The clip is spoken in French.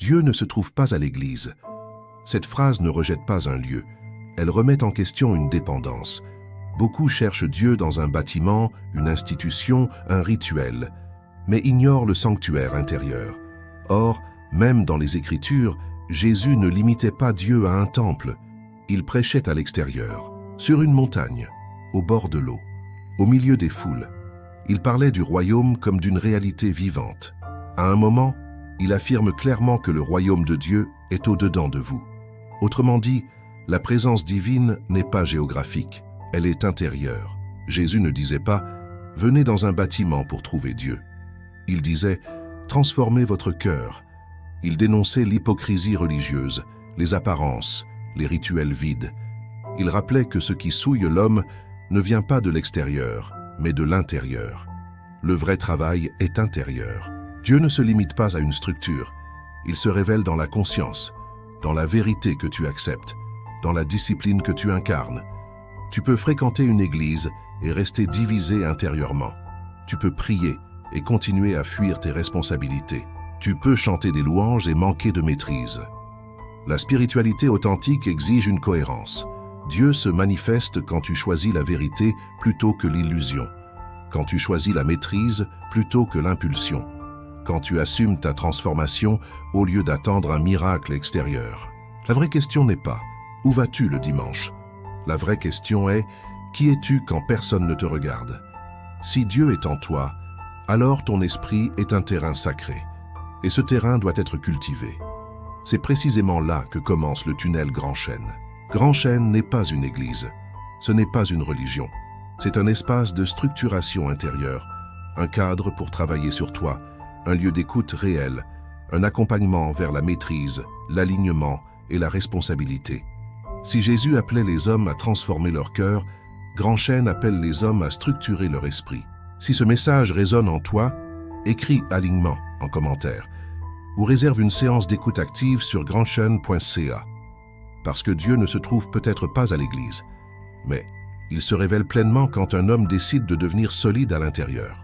Dieu ne se trouve pas à l'Église. Cette phrase ne rejette pas un lieu, elle remet en question une dépendance. Beaucoup cherchent Dieu dans un bâtiment, une institution, un rituel, mais ignorent le sanctuaire intérieur. Or, même dans les Écritures, Jésus ne limitait pas Dieu à un temple. Il prêchait à l'extérieur, sur une montagne, au bord de l'eau, au milieu des foules. Il parlait du royaume comme d'une réalité vivante. À un moment, il affirme clairement que le royaume de Dieu est au-dedans de vous. Autrement dit, la présence divine n'est pas géographique, elle est intérieure. Jésus ne disait pas « Venez dans un bâtiment pour trouver Dieu ». Il disait « Transformez votre cœur ». Il dénonçait l'hypocrisie religieuse, les apparences, les rituels vides. Il rappelait que ce qui souille l'homme ne vient pas de l'extérieur, mais de l'intérieur. Le vrai travail est intérieur. Dieu ne se limite pas à une structure. Il se révèle dans la conscience, dans la vérité que tu acceptes, dans la discipline que tu incarnes. Tu peux fréquenter une église et rester divisé intérieurement. Tu peux prier et continuer à fuir tes responsabilités. Tu peux chanter des louanges et manquer de maîtrise. La spiritualité authentique exige une cohérence. Dieu se manifeste quand tu choisis la vérité plutôt que l'illusion, quand tu choisis la maîtrise plutôt que l'impulsion, quand tu assumes ta transformation au lieu d'attendre un miracle extérieur. La vraie question n'est pas « Où vas-tu le dimanche ?» La vraie question est « Qui es-tu quand personne ne te regarde ?» Si Dieu est en toi, alors ton esprit est un terrain sacré, et ce terrain doit être cultivé. C'est précisément là que commence le tunnel Grand Chêne. Grand Chêne n'est pas une église, ce n'est pas une religion, c'est un espace de structuration intérieure, un cadre pour travailler sur toi, un lieu d'écoute réel, un accompagnement vers la maîtrise, l'alignement et la responsabilité. Si Jésus appelait les hommes à transformer leur cœur, Grand Chêne appelle les hommes à structurer leur esprit. Si ce message résonne en toi, écris « alignement » en commentaire ou réserve une séance d'écoute active sur grandchêne.ca. Parce que Dieu ne se trouve peut-être pas à l'église, mais il se révèle pleinement quand un homme décide de devenir solide à l'intérieur.